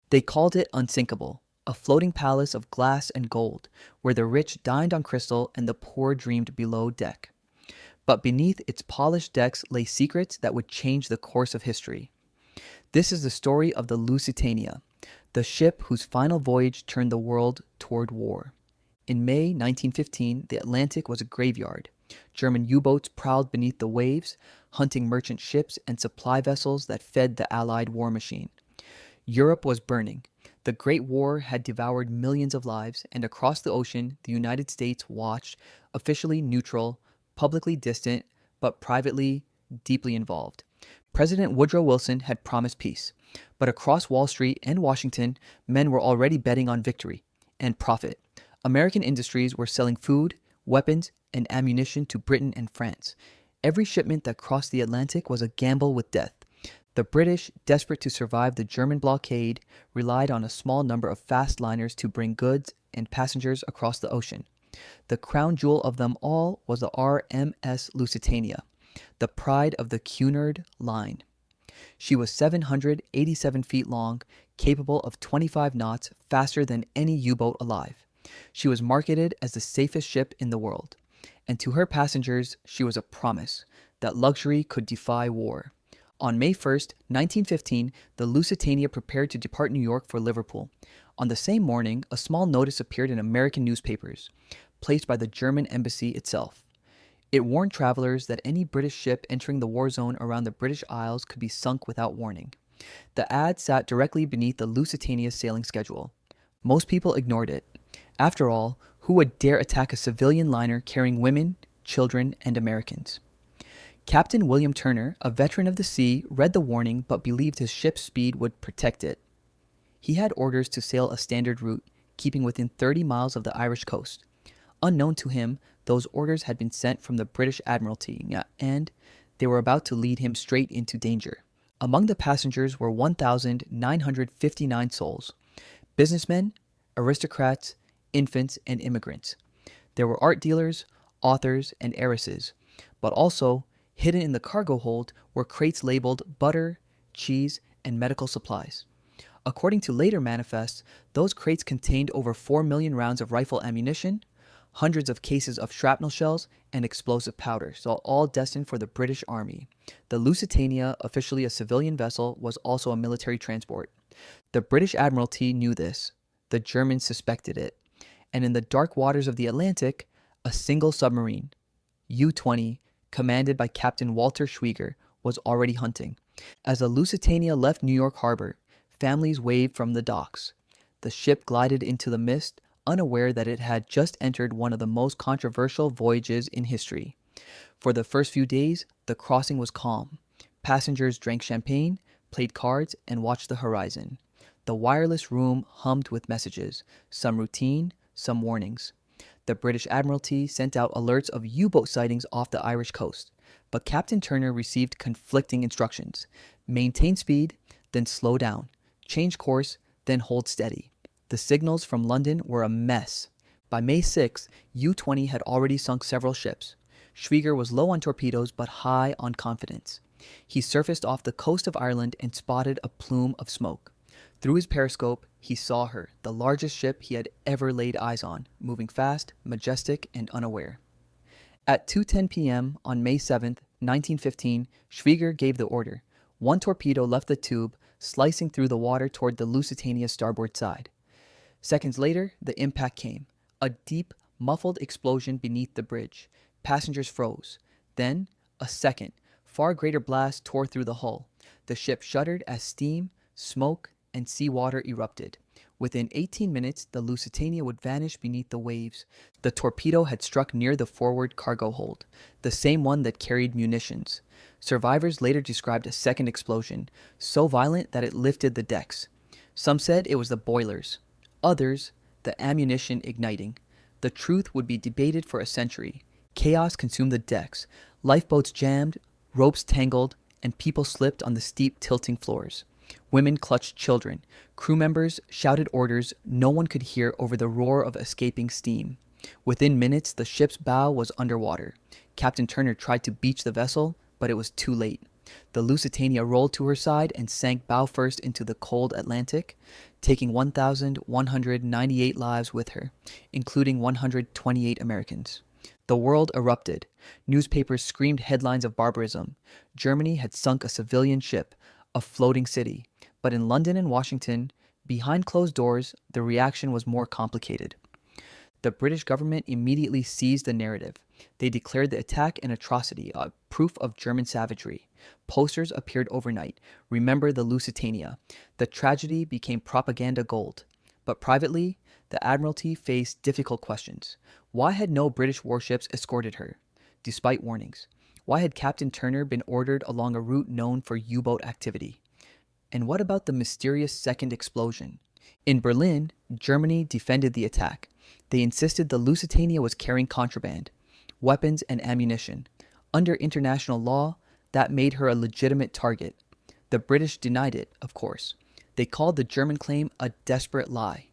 They called it unsinkable, a floating palace of glass and gold, where the rich dined on crystal and the poor dreamed below deck. But beneath its polished decks lay secrets that would change the course of history. This is the story of the Lusitania, the ship whose final voyage turned the world toward war. In May 1915, the Atlantic was a graveyard. German U-boats prowled beneath the waves, hunting merchant ships and supply vessels that fed the Allied war machine. Europe was burning. The Great War had devoured millions of lives, and across the ocean, the United States watched, officially neutral, publicly distant, but privately deeply involved. President Woodrow Wilson had promised peace, but across Wall Street and Washington, men were already betting on victory and profit. American industries were selling food, weapons, and ammunition to Britain and France. Every shipment that crossed the Atlantic was a gamble with death. The British, desperate to survive the German blockade, relied on a small number of fast liners to bring goods and passengers across the ocean. The crown jewel of them all was the RMS Lusitania, the pride of the Cunard Line. She was 787 feet long, capable of 25 knots, faster than any U-boat alive. She was marketed as the safest ship in the world, and to her passengers she was a promise that luxury could defy war. On May 1st, 1915, the Lusitania prepared to depart New York for Liverpool. On the same morning, a small notice appeared in American newspapers, placed by the German embassy itself. It warned travelers that any British ship entering the war zone around the British Isles could be sunk without warning. The ad sat directly beneath the Lusitania's sailing schedule. Most people ignored it. After all, who would dare attack a civilian liner carrying women, children, and Americans? Captain William Turner, a veteran of the sea, read the warning but believed his ship's speed would protect it. He had orders to sail a standard route, keeping within 30 miles of the Irish coast. Unknown to him, those orders had been sent from the British Admiralty, and they were about to lead him straight into danger. Among the passengers were 1,959 souls: businessmen, aristocrats, infants, and immigrants. There were art dealers, authors, and heiresses, but also, hidden in the cargo hold, were crates labeled butter, cheese, and medical supplies. According to later manifests, those crates contained over 4 million rounds of rifle ammunition, hundreds of cases of shrapnel shells, and explosive powder, so all destined for the British Army. The Lusitania, officially a civilian vessel, was also a military transport. The British Admiralty knew this. The Germans suspected it. And in the dark waters of the Atlantic, a single submarine, U-20, commanded by Captain Walter Schwieger, was already hunting. As the Lusitania left New York Harbor, families waved from the docks. The ship glided into the mist, unaware that it had just entered one of the most controversial voyages in history. For the first few days, the crossing was calm. Passengers drank champagne, played cards, and watched the horizon. The wireless room hummed with messages, some routine, some warnings. The British Admiralty sent out alerts of U-boat sightings off the Irish coast, but Captain Turner received conflicting instructions: maintain speed, then slow down, change course, then hold steady. The signals from London were a mess. By May 6, U-20 had already sunk several ships. Schwieger was low on torpedoes but high on confidence. He surfaced off the coast of Ireland and spotted a plume of smoke. Through his periscope, he saw her, the largest ship he had ever laid eyes on, moving fast, majestic, and unaware. At 2:10 p.m. on May 7, 1915, Schwieger gave the order. One torpedo left the tube, slicing through the water toward the Lusitania's starboard side. Seconds later, the impact came. A deep, muffled explosion beneath the bridge. Passengers froze. Then, a second, far greater blast tore through the hull. The ship shuddered as steam, smoke, and seawater erupted. Within 18 minutes, the Lusitania would vanish beneath the waves. The torpedo had struck near the forward cargo hold, the same one that carried munitions. Survivors later described a second explosion, so violent that it lifted the decks. Some said it was the boilers. Others, the ammunition igniting. The truth would be debated for a century. Chaos consumed the decks. Lifeboats jammed, ropes tangled, and people slipped on the steep, tilting floors. Women clutched children. Crew members shouted orders no one could hear over the roar of escaping steam. Within minutes, the ship's bow was underwater. Captain Turner tried to beach the vessel, but it was too late. The Lusitania rolled to her side and sank bow first into the cold Atlantic, taking 1,198 lives with her, including 128 Americans. The world erupted. Newspapers screamed headlines of barbarism. Germany had sunk a civilian ship, a floating city. But in London and Washington, behind closed doors, the reaction was more complicated. The British government immediately seized the narrative. They declared the attack an atrocity, a proof of German savagery. Posters appeared overnight. Remember the Lusitania. The tragedy became propaganda gold. But privately, the Admiralty faced difficult questions. Why had no British warships escorted her, despite warnings? Why had Captain Turner been ordered along a route known for U-boat activity? And what about the mysterious second explosion? In Berlin, Germany defended the attack. They insisted the Lusitania was carrying contraband, weapons, and ammunition. Under international law, that made her a legitimate target. The British denied it, of course. They called the German claim a desperate lie.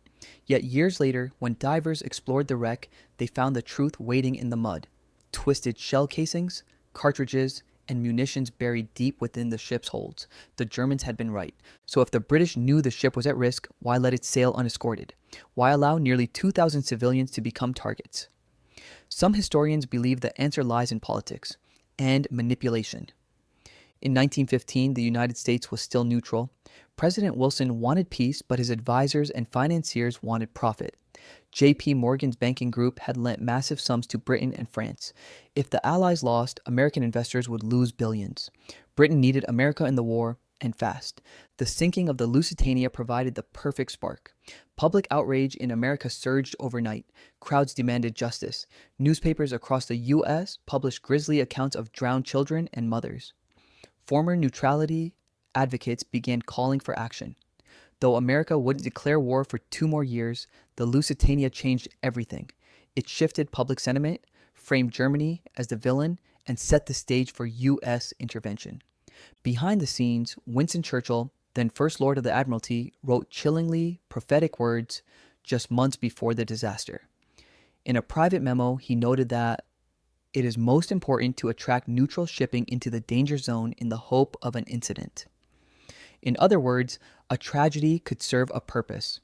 Yet years later, when divers explored the wreck, they found the truth waiting in the mud. Twisted shell casings, cartridges, and munitions buried deep within the ship's holds. The Germans had been right. So if the British knew the ship was at risk, why let it sail unescorted? Why allow nearly 2,000 civilians to become targets? Some historians believe the answer lies in politics and manipulation. In 1915, the United States was still neutral. President Wilson wanted peace, but his advisors and financiers wanted profit. J.P. Morgan's banking group had lent massive sums to Britain and France. If the Allies lost, American investors would lose billions. Britain needed America in the war, and fast. The sinking of the Lusitania provided the perfect spark. Public outrage in America surged overnight. Crowds demanded justice. Newspapers across the U.S. published grisly accounts of drowned children and mothers. Former neutrality advocates began calling for action. Though America wouldn't declare war for 2 more years, the Lusitania changed everything. It shifted public sentiment, framed Germany as the villain, and set the stage for U.S. intervention. Behind the scenes, Winston Churchill, then First Lord of the Admiralty, wrote chillingly prophetic words just months before the disaster. In a private memo, he noted that it is most important to attract neutral shipping into the danger zone in the hope of an incident. In other words, a tragedy could serve a purpose.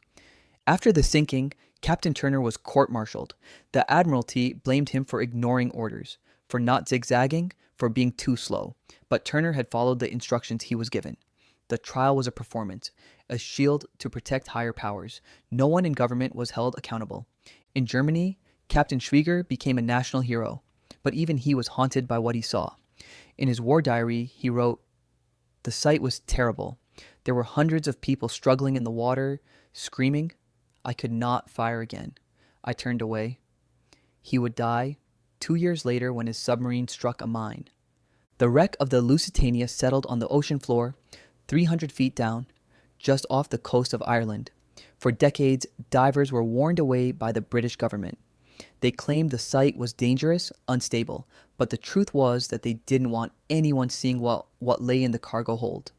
After the sinking, Captain Turner was court-martialed. The Admiralty blamed him for ignoring orders, for not zigzagging, for being too slow. But Turner had followed the instructions he was given. The trial was a performance, a shield to protect higher powers. No one in government was held accountable. In Germany, Captain Schwieger became a national hero, but even he was haunted by what he saw. In his war diary, he wrote, "The sight was terrible. There were hundreds of people struggling in the water, screaming. I could not fire again. I turned away." He would die 2 years later when his submarine struck a mine. The wreck of the Lusitania settled on the ocean floor, 300 feet down, just off the coast of Ireland. For decades, divers were warned away by the British government. They claimed the site was dangerous, unstable, but the truth was that they didn't want anyone seeing what lay in the cargo hold.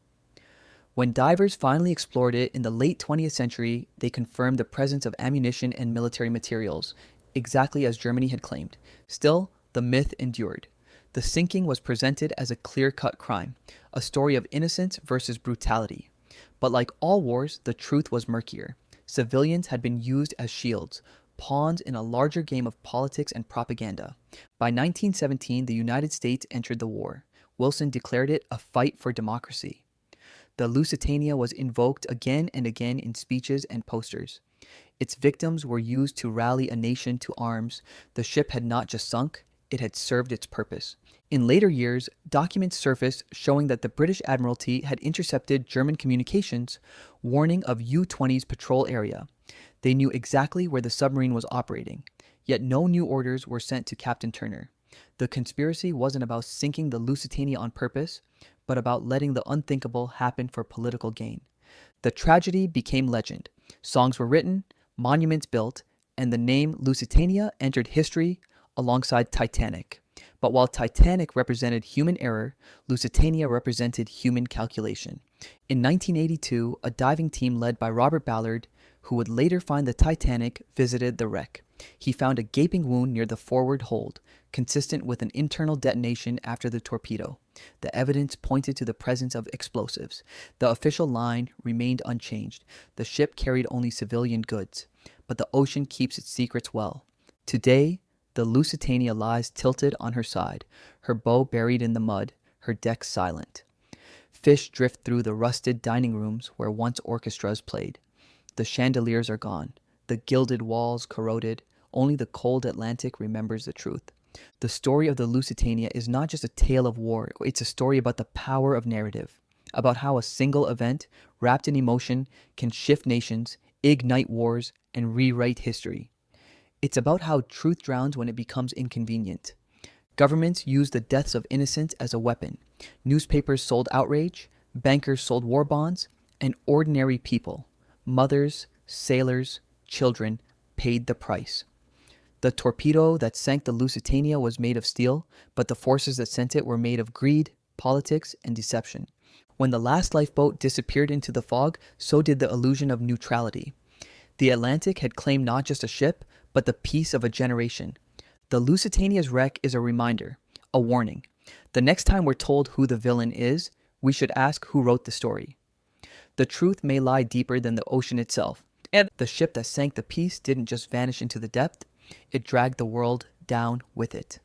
When divers finally explored it in the late 20th century, they confirmed the presence of ammunition and military materials, exactly as Germany had claimed. Still, the myth endured. The sinking was presented as a clear-cut crime, a story of innocence versus brutality. But like all wars, the truth was murkier. Civilians had been used as shields, pawns in a larger game of politics and propaganda. By 1917, the United States entered the war. Wilson declared it a fight for democracy. The Lusitania was invoked again and again in speeches and posters. Its victims were used to rally a nation to arms. The ship had not just sunk, it had served its purpose. In later years, documents surfaced showing that the British Admiralty had intercepted German communications warning of U-20's patrol area. They knew exactly where the submarine was operating, yet no new orders were sent to Captain Turner. The conspiracy wasn't about sinking the Lusitania on purpose, but about letting the unthinkable happen for political gain. The tragedy became legend. Songs were written, monuments built, and the name Lusitania entered history alongside Titanic. But while Titanic represented human error, Lusitania represented human calculation. In 1982, a diving team led by Robert Ballard, who would later find the Titanic, visited the wreck. He found a gaping wound near the forward hold, consistent with an internal detonation after the torpedo. The evidence pointed to the presence of explosives. The official line remained unchanged. The ship carried only civilian goods, but the ocean keeps its secrets well. Today, the Lusitania lies tilted on her side, her bow buried in the mud, her deck silent. Fish drift through the rusted dining rooms where once orchestras played. The chandeliers are gone, the gilded walls corroded. Only the cold Atlantic remembers the truth. The story of the Lusitania is not just a tale of war, it's a story about the power of narrative, about how a single event, wrapped in emotion, can shift nations, ignite wars, and rewrite history. It's about how truth drowns when it becomes inconvenient. Governments used the deaths of innocents as a weapon. Newspapers sold outrage, bankers sold war bonds, and ordinary people, mothers, sailors, children, paid the price. The torpedo that sank the Lusitania was made of steel, but the forces that sent it were made of greed, politics, and deception. When the last lifeboat disappeared into the fog, so did the illusion of neutrality. The Atlantic had claimed not just a ship, but the peace of a generation. The Lusitania's wreck is a reminder, a warning. The next time we're told who the villain is, we should ask who wrote the story. The truth may lie deeper than the ocean itself, and the ship that sank the peace didn't just vanish into the depth, it dragged the world down with it.